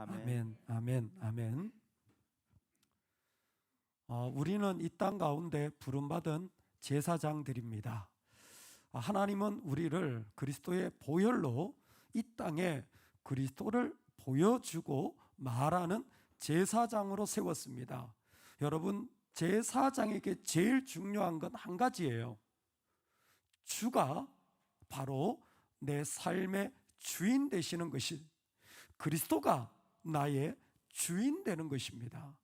아멘, 아멘, 아멘. 우리는 이 땅 가운데 부름받은 제사장들입니다. 하나님은 우리를 그리스도의 보혈로 이 땅에 그리스도를 보여주고 말하는 제사장으로 세웠습니다. 여러분, 제사장에게 제일 중요한 건 한 가지예요. 주가 바로 내 삶의 주인 되시는 것이, 그리스도가 나의 주인 되는 것입니다.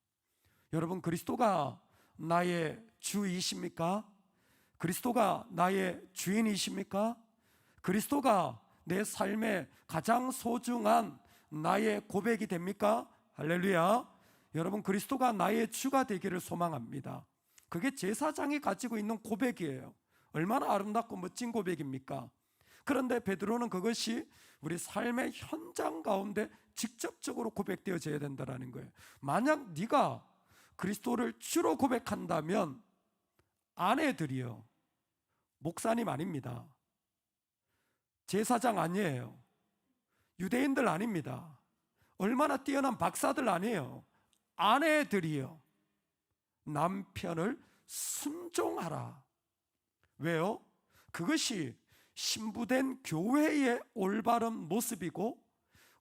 여러분, 그리스도가 나의 주이십니까? 그리스도가 나의 주인이십니까? 그리스도가 내 삶의 가장 소중한 나의 고백이 됩니까? 할렐루야. 여러분, 그리스도가 나의 주가 되기를 소망합니다. 그게 제사장이 가지고 있는 고백이에요. 얼마나 아름답고 멋진 고백입니까? 그런데 베드로는 그것이 우리 삶의 현장 가운데 직접적으로 고백되어져야 된다는 거예요. 만약 네가 그리스도를 주로 고백한다면 아내들이요, 목사님 아닙니다. 제사장 아니에요. 유대인들 아닙니다. 얼마나 뛰어난 박사들 아니에요. 아내들이요, 남편을 순종하라. 왜요? 그것이 신부된 교회의 올바른 모습이고,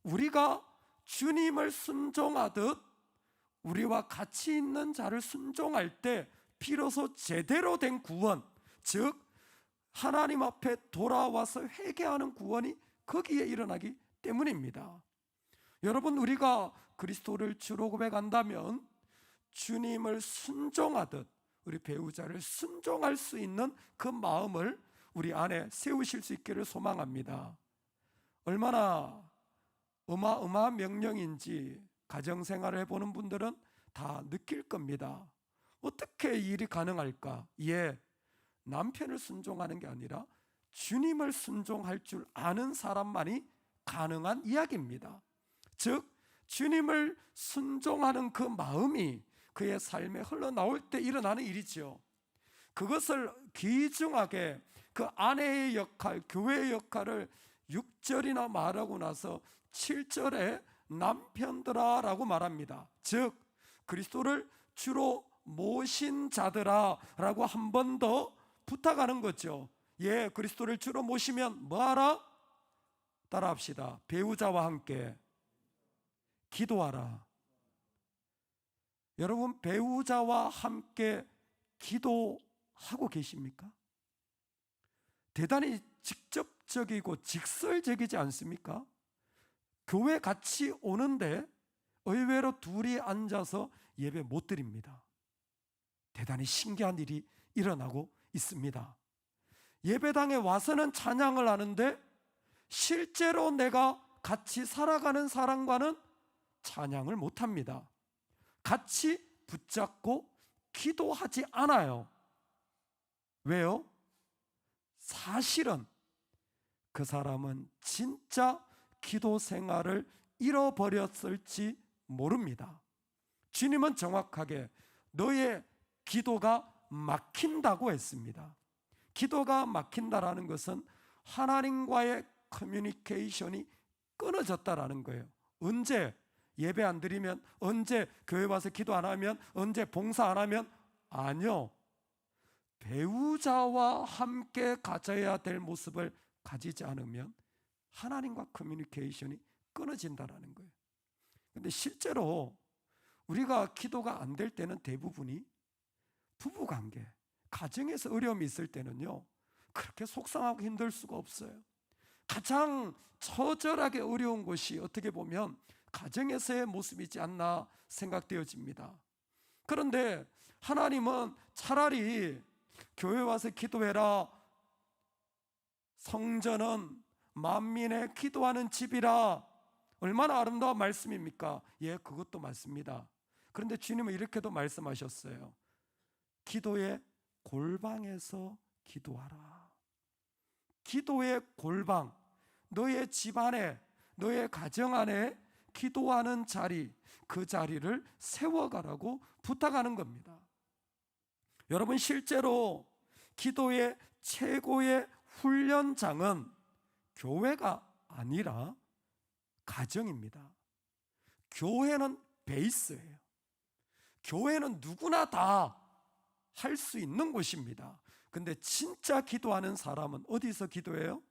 우리가 주님을 순종하듯 우리와 같이 있는 자를 순종할 때 비로소 제대로 된 구원, 즉 하나님 앞에 돌아와서 회개하는 구원이 거기에 일어나기 때문입니다. 여러분, 우리가 그리스도를 주로 고백한다면 주님을 순종하듯 우리 배우자를 순종할 수 있는 그 마음을 우리 안에 세우실 수 있기를 소망합니다. 얼마나 어마어마한 명령인지 가정생활을 해보는 분들은 다 느낄 겁니다. 어떻게 이 일이 가능할까? 남편을 순종하는 게 아니라 주님을 순종할 줄 아는 사람만이 가능한 이야기입니다. 즉, 주님을 순종하는 그 마음이 그의 삶에 흘러나올 때 일어나는 일이죠. 그것을 귀중하게 그 아내의 역할, 교회의 역할을 6절이나 말하고 나서 7절에 남편들아 라고 말합니다. 즉, 그리스도를 주로 모신 자들아 라고 한 번 더 부탁하는 거죠. 그리스도를 주로 모시면 뭐하라? 따라합시다. 배우자와 함께 기도하라. 여러분, 배우자와 함께 기도하고 계십니까? 대단히 직접적이고 직설적이지 않습니까? 교회 같이 오는데 의외로 둘이 앉아서 예배 못 드립니다. 대단히 신기한 일이 일어나고 있습니다. 예배당에 와서는 찬양을 하는데 실제로 내가 같이 살아가는 사람과는 찬양을 못합니다. 같이 붙잡고 기도하지 않아요. 왜요? 사실은 그 사람은 진짜 기도 생활을 잃어버렸을지 모릅니다. 주님은 정확하게 너의 기도가 막힌다고 했습니다. 기도가 막힌다라는 것은 하나님과의 커뮤니케이션이 끊어졌다라는 거예요. 언제? 예배 안 드리면? 언제? 교회 와서 기도 안 하면? 언제? 봉사 안 하면? 아니요. 배우자와 함께 가져야 될 모습을 가지지 않으면 하나님과 커뮤니케이션이 끊어진다라는 거예요. 근데 실제로 우리가 기도가 안 될 때는 대부분이 부부관계, 가정에서 어려움이 있을 때는요, 그렇게 속상하고 힘들 수가 없어요. 가장 처절하게 어려운 것이 어떻게 보면 가정에서의 모습이지 않나 생각되어집니다. 그런데 하나님은 차라리 교회 와서 기도해라, 성전은 만민의 기도하는 집이라, 얼마나 아름다운 말씀입니까? 그것도 맞습니다. 그런데 주님은 이렇게도 말씀하셨어요. 기도의 골방에서 기도하라. 기도의 골방, 너의 집안에, 너의 가정 안에 기도하는 자리, 그 자리를 세워가라고 부탁하는 겁니다. 여러분, 실제로 기도의 최고의 훈련장은 교회가 아니라 가정입니다. 교회는 베이스예요. 교회는 누구나 다 할 수 있는 곳입니다. 근데 진짜 기도하는 사람은 어디서 기도해요?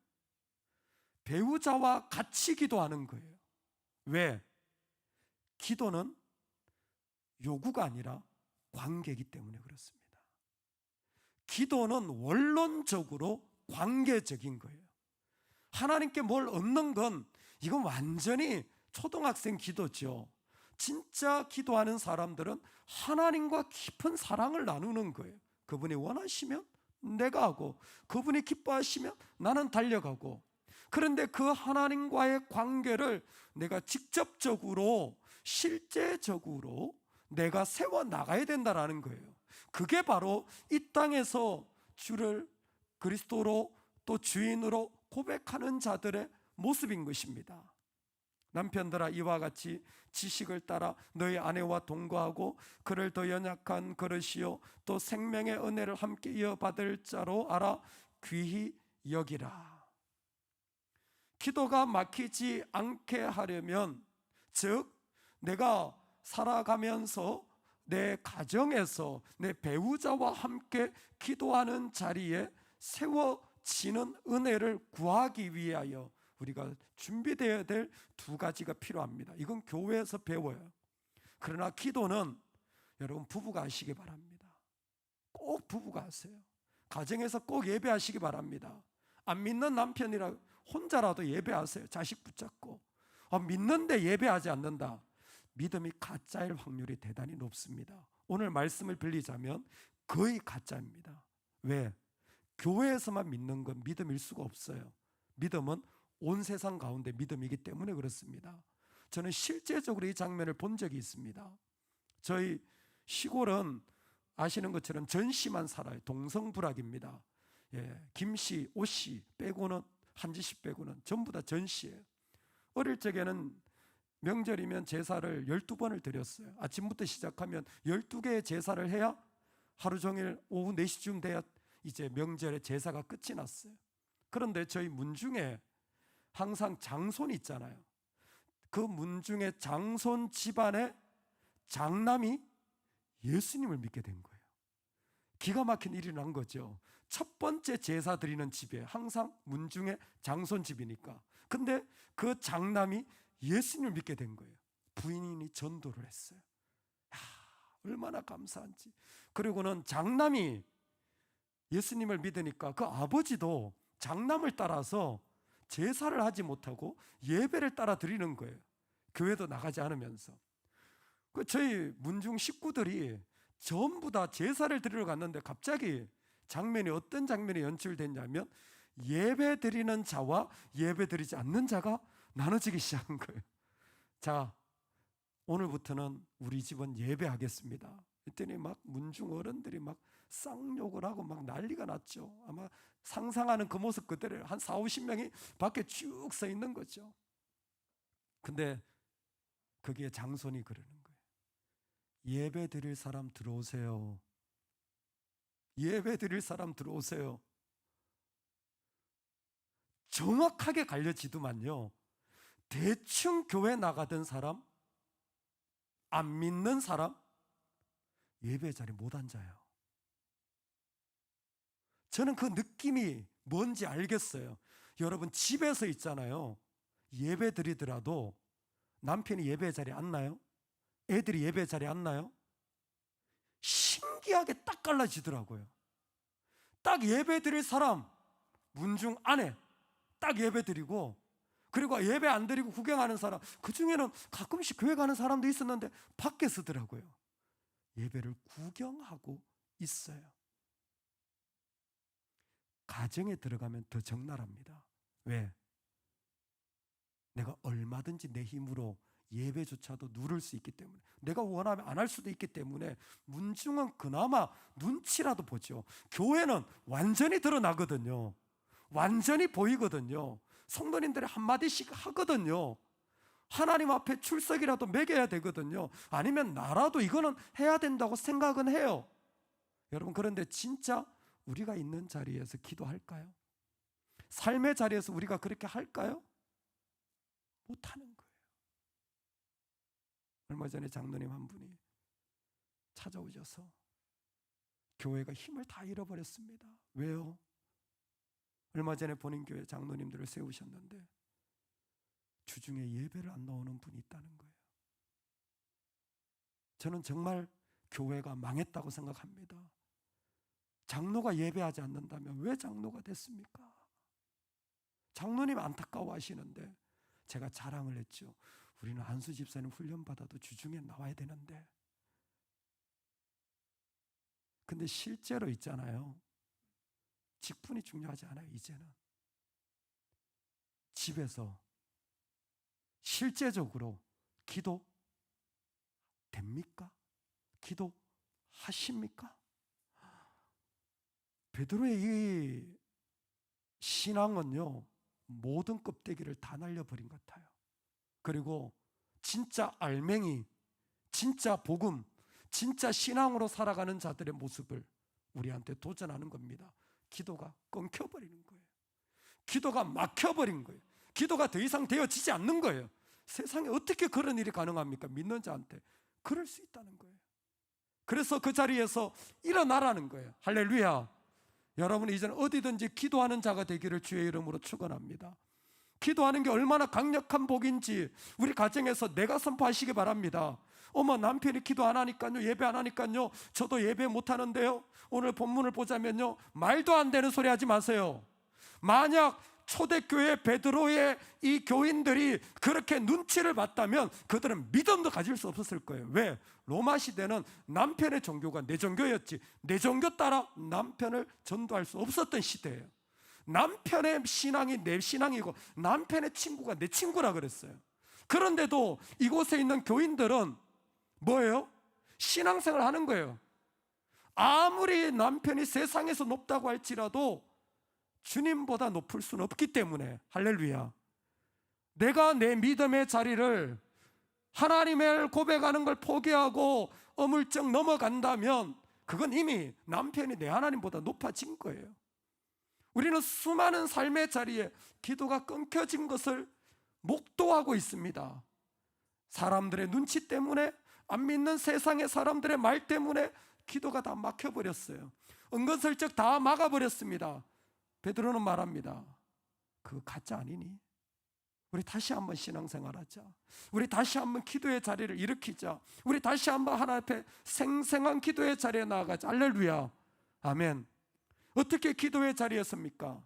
배우자와 같이 기도하는 거예요. 왜? 기도는 요구가 아니라 관계이기 때문에 그렇습니다. 기도는 원론적으로 관계적인 거예요. 하나님께 뭘 얻는 건 이건 완전히 초등학생 기도죠. 진짜 기도하는 사람들은 하나님과 깊은 사랑을 나누는 거예요. 그분이 원하시면 내가 하고, 그분이 기뻐하시면 나는 달려가고. 그런데 그 하나님과의 관계를 내가 직접적으로, 실제적으로 내가 세워나가야 된다는 거예요. 그게 바로 이 땅에서 주를 그리스도로 또 주인으로 고백하는 자들의 모습인 것입니다. 남편들아, 이와 같이 지식을 따라 너희 아내와 동거하고 그를 더 연약한 그릇이요 또 생명의 은혜를 함께 이어받을 자로 알아 귀히 여기라. 기도가 막히지 않게 하려면, 즉 내가 살아가면서 내 가정에서 내 배우자와 함께 기도하는 자리에 세워지는 은혜를 구하기 위하여 우리가 준비되어야 될 두 가지가 필요합니다. 이건 교회에서 배워요. 그러나 기도는 여러분 부부가 하시기 바랍니다. 꼭 부부가 하세요. 가정에서 꼭 예배하시기 바랍니다. 안 믿는 남편이라 혼자라도 예배하세요. 자식 붙잡고. 믿는데 예배하지 않는다. 믿음이 가짜일 확률이 대단히 높습니다. 오늘 말씀을 빌리자면 거의 가짜입니다. 왜? 교회에서만 믿는 건 믿음일 수가 없어요. 믿음은 온 세상 가운데 믿음이기 때문에 그렇습니다. 저는 실제적으로 이 장면을 본 적이 있습니다. 저희 시골은 아시는 것처럼 전씨만 살아요. 동성불학입니다. 김씨, 오씨 빼고는, 한지씨 빼고는 전부 다 전씨예요. 어릴 적에는 명절이면 제사를 12번을 드렸어요. 아침부터 시작하면 12개의 제사를 해야 하루 종일 오후 4시쯤 돼야 이제 명절의 제사가 끝이 났어요. 그런데 저희 문중에 항상 장손이 있잖아요. 그 문중의 장손 집안의 장남이 예수님을 믿게 된 거예요. 기가 막힌 일이 난 거죠. 첫 번째 제사 드리는 집에 항상 문중의 장손 집이니까. 근데 그 장남이 예수님을 믿게 된 거예요. 부인이 전도를 했어요. 얼마나 감사한지. 그리고는 장남이 예수님을 믿으니까 그 아버지도 장남을 따라서 제사를 하지 못하고 예배를 따라 드리는 거예요. 교회도 나가지 않으면서. 저희 문중 식구들이 전부 다 제사를 드리러 갔는데 갑자기 어떤 장면이 연출됐냐면 예배 드리는 자와 예배 드리지 않는 자가 나눠지기 시작한 거예요. 자, 오늘부터는 우리 집은 예배하겠습니다. 그랬더니 막 문중 어른들이 막 쌍욕을 하고 막 난리가 났죠. 아마 상상하는 그 모습 그대로 한 40-50명이 밖에 쭉 서 있는 거죠. 근데 거기에 장손이 그러는 거예요. 예배 드릴 사람 들어오세요. 예배 드릴 사람 들어오세요. 정확하게 갈려지더만요. 대충 교회 나가던 사람, 안 믿는 사람, 예배 자리에 못 앉아요. 저는 그 느낌이 뭔지 알겠어요. 여러분 집에서 있잖아요. 예배 드리더라도 남편이 예배 자리에 앉나요? 애들이 예배 자리에 앉나요? 신기하게 딱 갈라지더라고요. 딱 예배 드릴 사람 문중 안에 딱 예배 드리고, 그리고 예배 안 드리고 구경하는 사람, 그 중에는 가끔씩 교회 가는 사람도 있었는데 밖에 서더라고요. 예배를 구경하고 있어요. 가정에 들어가면 더 적나라합니다. 왜? 내가 얼마든지 내 힘으로 예배조차도 누를 수 있기 때문에, 내가 원하면 안 할 수도 있기 때문에 문중은 그나마 눈치라도 보죠. 교회는 완전히 드러나거든요. 완전히 보이거든요. 성도님들이 한마디씩 하거든요. 하나님 앞에 출석이라도 매겨야 되거든요. 아니면 나라도 이거는 해야 된다고 생각은 해요. 여러분, 그런데 진짜 우리가 있는 자리에서 기도할까요? 삶의 자리에서 우리가 그렇게 할까요? 못하는 거예요. 얼마 전에 장로님 한 분이 찾아오셔서 교회가 힘을 다 잃어버렸습니다. 왜요? 얼마 전에 본인 교회 장로님들을 세우셨는데 주중에 예배를 안 나오는 분이 있다는 거예요. 저는 정말 교회가 망했다고 생각합니다. 장로가 예배하지 않는다면 왜 장로가 됐습니까? 장로님 안타까워 하시는데 제가 자랑을 했죠. 우리는 안수 집사님 훈련받아도 주중에 나와야 되는데. 근데 실제로 있잖아요. 직분이 중요하지 않아요. 이제는 집에서 실제적으로 기도 됩니까? 기도 하십니까? 베드로의 이 신앙은요, 모든 껍데기를 다 날려버린 것 같아요. 그리고 진짜 알맹이, 진짜 복음, 진짜 신앙으로 살아가는 자들의 모습을 우리한테 도전하는 겁니다. 기도가 끊겨버리는 거예요. 기도가 막혀버린 거예요. 기도가 더 이상 되어지지 않는 거예요. 세상에 어떻게 그런 일이 가능합니까? 믿는 자한테 그럴 수 있다는 거예요. 그래서 그 자리에서 일어나라는 거예요. 할렐루야. 여러분 이제는 어디든지 기도하는 자가 되기를 주의 이름으로 축원합니다. 기도하는 게 얼마나 강력한 복인지 우리 가정에서 내가 선포하시기 바랍니다. 어머, 남편이 기도 안 하니까요, 예배 안 하니까요, 저도 예배 못 하는데요. 오늘 본문을 보자면요, 말도 안 되는 소리 하지 마세요. 만약 초대교회 베드로의 이 교인들이 그렇게 눈치를 봤다면 그들은 믿음도 가질 수 없었을 거예요. 왜? 로마 시대는 남편의 종교가 내 종교였지, 내 종교 따라 남편을 전도할 수 없었던 시대예요. 남편의 신앙이 내 신앙이고 남편의 친구가 내 친구라 그랬어요. 그런데도 이곳에 있는 교인들은 뭐예요? 신앙생활을 하는 거예요. 아무리 남편이 세상에서 높다고 할지라도 주님보다 높을 수는 없기 때문에, 할렐루야, 내가 내 믿음의 자리를 하나님을 고백하는 걸 포기하고 어물쩍 넘어간다면 그건 이미 남편이 내 하나님보다 높아진 거예요. 우리는 수많은 삶의 자리에 기도가 끊겨진 것을 목도하고 있습니다. 사람들의 눈치 때문에, 안 믿는 세상의 사람들의 말 때문에 기도가 다 막혀버렸어요. 은근슬쩍 다 막아버렸습니다. 베드로는 말합니다. 그거 가짜 아니니? 우리 다시 한번 신앙생활하자. 우리 다시 한번 기도의 자리를 일으키자. 우리 다시 한번 하나님 앞에 생생한 기도의 자리에 나아가자. 할렐루야. 아멘. 어떻게 기도의 자리에 섭니까?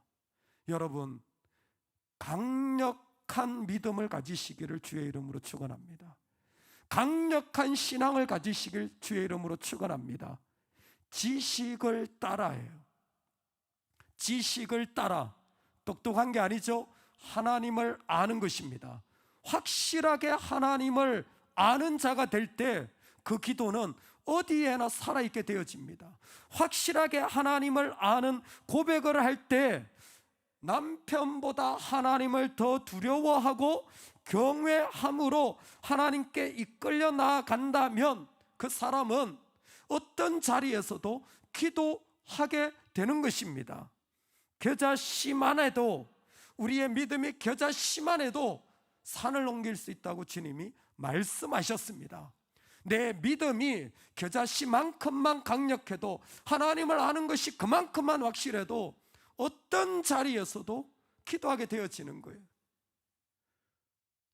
여러분, 강력한 믿음을 가지시기를 주의 이름으로 축원합니다. 강력한 신앙을 가지시길 주의 이름으로 축원합니다. 지식을 따라해요. 지식을 따라, 똑똑한 게 아니죠. 하나님을 아는 것입니다. 확실하게 하나님을 아는 자가 될 때 그 기도는 어디에나 살아있게 되어집니다. 확실하게 하나님을 아는 고백을 할 때 남편보다 하나님을 더 두려워하고 경외함으로 하나님께 이끌려 나아간다면 그 사람은 어떤 자리에서도 기도하게 되는 것입니다. 겨자씨만 해도, 우리의 믿음이 겨자씨만 해도 산을 옮길 수 있다고 주님이 말씀하셨습니다. 내 믿음이 겨자씨만큼만 강력해도, 하나님을 아는 것이 그만큼만 확실해도 어떤 자리에서도 기도하게 되어지는 거예요.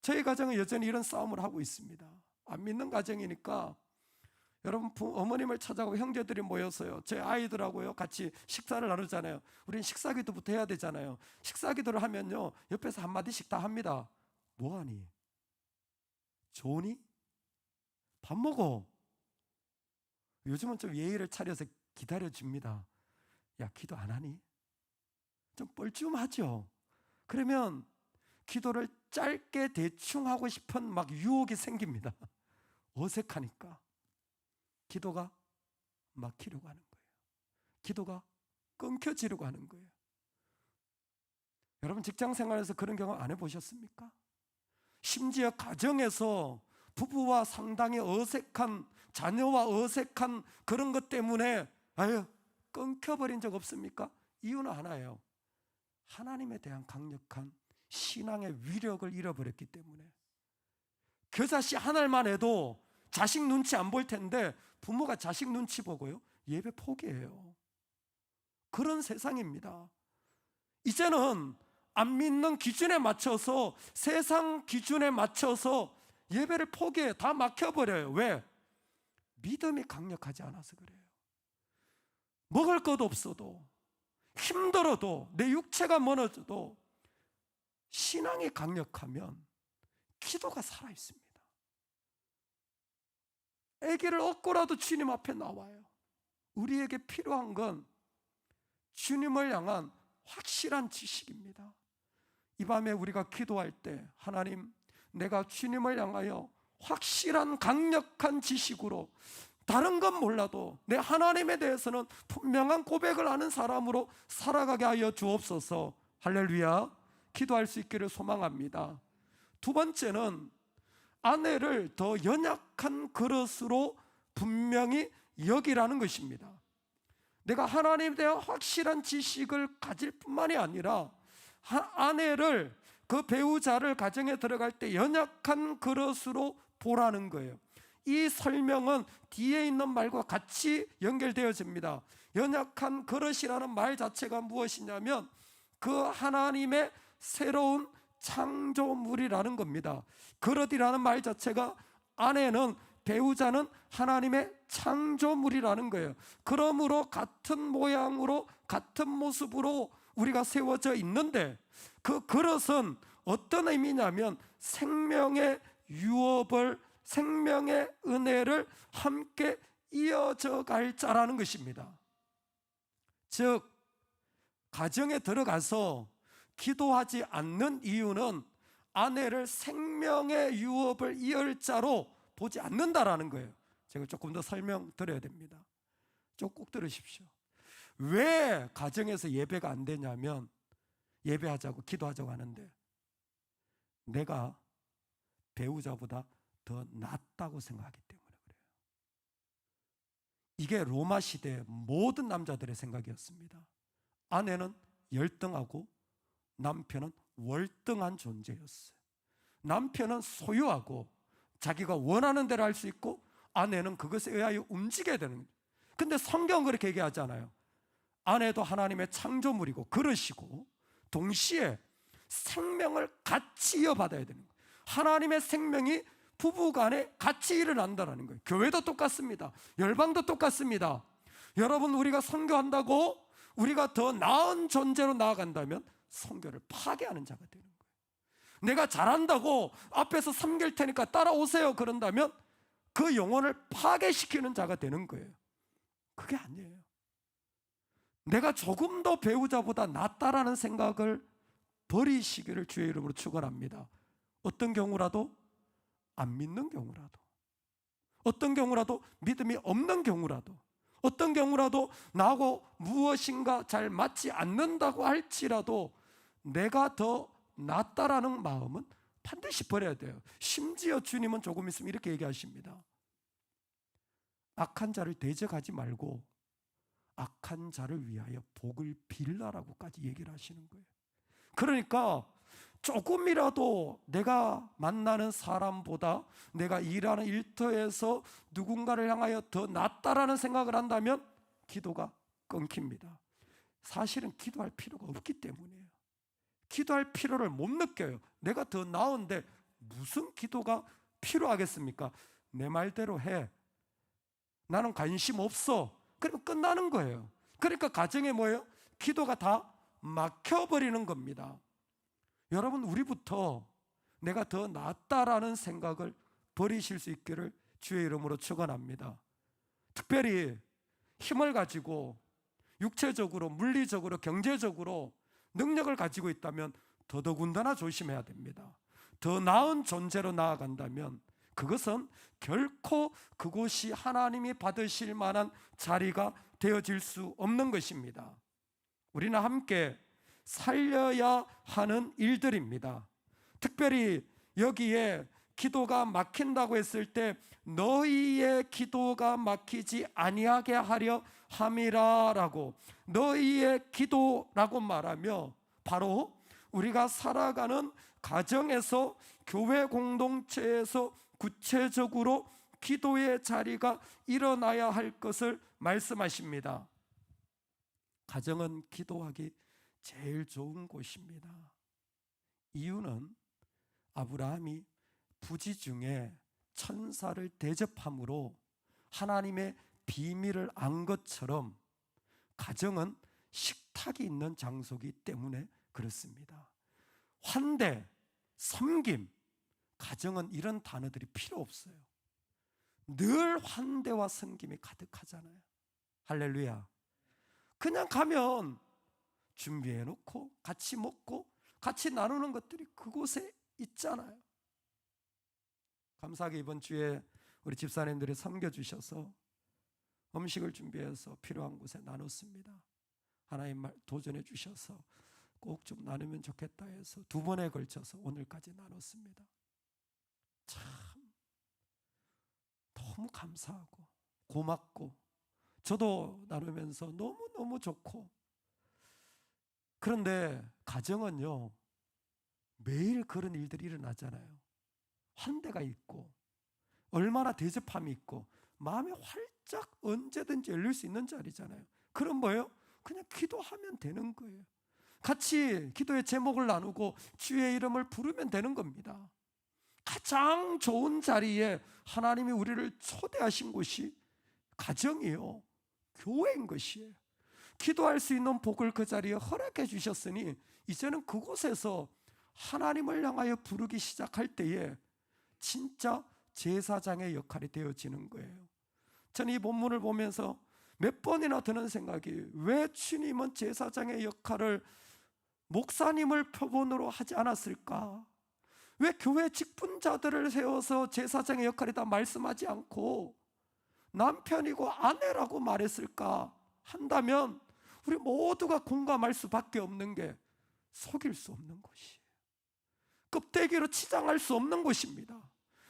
저희 가정은 여전히 이런 싸움을 하고 있습니다. 안 믿는 가정이니까 여러분, 어머님을 찾아가고 형제들이 모여서요, 제 아이들하고요 같이 식사를 나누잖아요. 우린 식사기도부터 해야 되잖아요. 식사기도를 하면요, 옆에서 한마디씩 다 합니다. 뭐하니? 좋으니? 밥 먹어. 요즘은 좀 예의를 차려서 기다려줍니다. 야, 기도 안 하니? 좀 뻘쭘하죠? 그러면 기도를 짧게 대충 하고 싶은 막 유혹이 생깁니다. 어색하니까. 기도가 막히려고 하는 거예요. 기도가 끊겨지려고 하는 거예요. 여러분, 직장 생활에서 그런 경험 안 해보셨습니까? 심지어 가정에서 부부와 상당히 어색한, 자녀와 어색한 그런 것 때문에 끊겨버린 적 없습니까? 이유는 하나예요. 하나님에 대한 강력한 신앙의 위력을 잃어버렸기 때문에. 겨자씨 한 알만 해도 자식 눈치 안 볼 텐데 부모가 자식 눈치 보고요, 예배 포기해요. 그런 세상입니다. 이제는 안 믿는 기준에 맞춰서, 세상 기준에 맞춰서 예배를 포기해. 다 막혀버려요. 왜? 믿음이 강력하지 않아서 그래요. 먹을 것 없어도, 힘들어도, 내 육체가 무너져도 신앙이 강력하면 기도가 살아있습니다. 아기를 얻고라도 주님 앞에 나와요. 우리에게 필요한 건 주님을 향한 확실한 지식입니다. 이 밤에 우리가 기도할 때, 하나님, 내가 주님을 향하여 확실한 강력한 지식으로, 다른 건 몰라도 내 하나님에 대해서는 분명한 고백을 하는 사람으로 살아가게 하여 주옵소서. 할렐루야. 기도할 수 있기를 소망합니다. 두 번째는 아내를 더 연약한 그릇으로 분명히 여기라는 것입니다. 내가 하나님에 대한 확실한 지식을 가질 뿐만이 아니라 아내를, 그 배우자를 가정에 들어갈 때 연약한 그릇으로 보라는 거예요. 이 설명은 뒤에 있는 말과 같이 연결되어집니다. 연약한 그릇이라는 말 자체가 무엇이냐면 그 하나님의 새로운 창조물이라는 겁니다. 그릇이라는 말 자체가, 아내는, 배우자는 하나님의 창조물이라는 거예요. 그러므로 같은 모양으로 같은 모습으로 우리가 세워져 있는데, 그 그릇은 어떤 의미냐면 생명의 유업을, 생명의 은혜를 함께 이어져 갈 자라는 것입니다. 즉, 가정에 들어가서 기도하지 않는 이유는 아내를 생명의 유업을 이을 자로 보지 않는다라는 거예요. 제가 조금 더 설명드려야 됩니다. 꼭 들으십시오. 왜 가정에서 예배가 안 되냐면, 예배하자고 기도하자고 하는데 내가 배우자보다 더 낫다고 생각하기 때문에 그래요. 이게 로마 시대 모든 남자들의 생각이었습니다. 아내는 열등하고 남편은 월등한 존재였어요. 남편은 소유하고 자기가 원하는 대로 할 수 있고, 아내는 그것에 의하여 움직여야 되는 거예요. 근데 성경은 그렇게 얘기하잖아요. 아내도 하나님의 창조물이고 그릇이고 동시에 생명을 같이 이어받아야 되는 거예요. 하나님의 생명이 부부간에 같이 일어난다는 거예요. 교회도 똑같습니다. 열방도 똑같습니다. 여러분, 우리가 선교한다고 우리가 더 나은 존재로 나아간다면 선교를 파괴하는 자가 되는 거예요. 내가 잘한다고 앞에서 섬길 테니까 따라오세요 그런다면 그 영혼을 파괴시키는 자가 되는 거예요. 그게 아니에요. 내가 조금 더 배우자보다 낫다라는 생각을 버리시기를 주의 이름으로 축원합니다. 어떤 경우라도, 안 믿는 경우라도, 어떤 경우라도 믿음이 없는 경우라도, 어떤 경우라도 나하고 무엇인가 잘 맞지 않는다고 할지라도 내가 더 낫다라는 마음은 반드시 버려야 돼요. 심지어 주님은 조금 있으면 이렇게 얘기하십니다. 악한 자를 대적하지 말고 악한 자를 위하여 복을 빌라라고까지 얘기를 하시는 거예요. 그러니까 조금이라도 내가 만나는 사람보다, 내가 일하는 일터에서 누군가를 향하여 더 낫다라는 생각을 한다면 기도가 끊깁니다. 사실은 기도할 필요가 없기 때문이에요. 기도할 필요를 못 느껴요. 내가 더 나은데 무슨 기도가 필요하겠습니까? 내 말대로 해. 나는 관심 없어. 그러면 끝나는 거예요. 그러니까 가정에 뭐예요? 기도가 다 막혀버리는 겁니다. 여러분, 우리부터 내가 더 낫다라는 생각을 버리실 수 있기를 주의 이름으로 축원합니다. 특별히 힘을 가지고 육체적으로, 물리적으로, 경제적으로 능력을 가지고 있다면 더더군다나 조심해야 됩니다. 더 나은 존재로 나아간다면 그것은 결코 그곳이 하나님이 받으실 만한 자리가 되어질 수 없는 것입니다. 우리는 함께 살려야 하는 일들입니다. 특별히 여기에 기도가 막힌다고 했을 때 너희의 기도가 막히지 아니하게 하려 함이라라고, 너희의 기도라고 말하며 바로 우리가 살아가는 가정에서, 교회 공동체에서 구체적으로 기도의 자리가 일어나야 할 것을 말씀하십니다. 가정은 기도하기 제일 좋은 곳입니다. 이유는 아브라함이 부지 중에 천사를 대접함으로 하나님의 비밀을 안 것처럼 가정은 식탁이 있는 장소이기 때문에 그렇습니다. 환대, 섬김, 가정은 이런 단어들이 필요 없어요. 늘 환대와 섬김이 가득하잖아요. 할렐루야. 그냥 가면 준비해 놓고 같이 먹고 같이 나누는 것들이 그곳에 있잖아요. 감사하게 이번 주에 우리 집사님들이 섬겨주셔서 음식을 준비해서 필요한 곳에 나눴습니다. 하나님 말 도전해 주셔서 꼭 좀 나누면 좋겠다 해서 2번에 걸쳐서 오늘까지 나눴습니다. 참 너무 감사하고 고맙고 저도 나누면서 너무너무 좋고, 그런데 가정은요 매일 그런 일들이 일어나잖아요. 환대가 있고 얼마나 대접함이 있고 마음이 활짝 언제든지 열릴 수 있는 자리잖아요. 그럼 뭐예요? 그냥 기도하면 되는 거예요. 같이 기도의 제목을 나누고 주의 이름을 부르면 되는 겁니다. 가장 좋은 자리에 하나님이 우리를 초대하신 곳이 가정이요, 교회인 것이에요. 기도할 수 있는 복을 그 자리에 허락해 주셨으니 이제는 그곳에서 하나님을 향하여 부르기 시작할 때에 진짜 제사장의 역할이 되어지는 거예요. 저는 이 본문을 보면서 몇 번이나 드는 생각이, 왜 주님은 제사장의 역할을 목사님을 표본으로 하지 않았을까? 왜 교회 직분자들을 세워서 제사장의 역할이다 말씀하지 않고 남편이고 아내라고 말했을까 한다면 우리 모두가 공감할 수밖에 없는 게 속일 수 없는 곳이에요. 껍데기로 치장할 수 없는 곳입니다.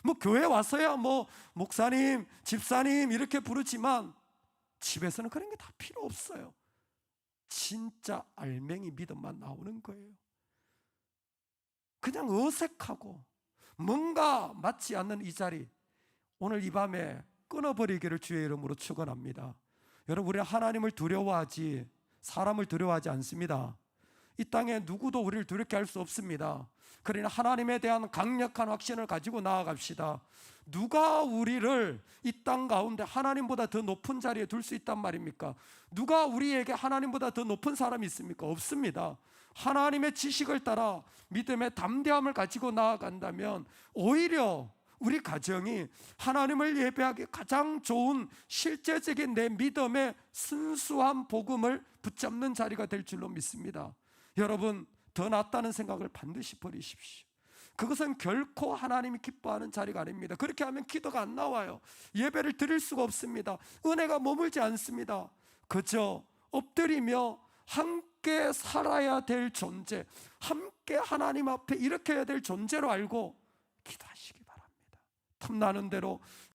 뭐 교회 와서야 뭐 목사님, 집사님 이렇게 부르지만 집에서는 그런 게 다 필요 없어요. 진짜 알맹이 믿음만 나오는 거예요. 그냥 어색하고 뭔가 맞지 않는 이 자리, 오늘 이 밤에 끊어버리기를 주의 이름으로 축원합니다. 여러분, 우리 하나님을 두려워하지 사람을 두려워하지 않습니다. 이 땅에 누구도 우리를 두렵게 할 수 없습니다. 그러나 하나님에 대한 강력한 확신을 가지고 나아갑시다. 누가 우리를 이 땅 가운데 하나님보다 더 높은 자리에 둘 수 있단 말입니까? 누가 우리에게 하나님보다 더 높은 사람이 있습니까? 없습니다. 하나님의 지식을 따라 믿음의 담대함을 가지고 나아간다면 오히려 우리 가정이 하나님을 예배하기 가장 좋은 실제적인 내 믿음의 순수한 복음을 붙잡는 자리가 될 줄로 믿습니다. 여러분, 더 낫다는 생각을 반드시 버리십시오. 그것은 결코 하나님이 기뻐하는 자리가 아닙니다. 그렇게 하면 기도가 안 나와요. 예배를 드릴 수가 없습니다. 은혜가 머물지 않습니다. 그저 엎드리며 함께 살아야 될 존재, 함께 하나님 앞에 일으켜야 될 존재로 알고 기도하시기 바랍니다. 탐나는 대로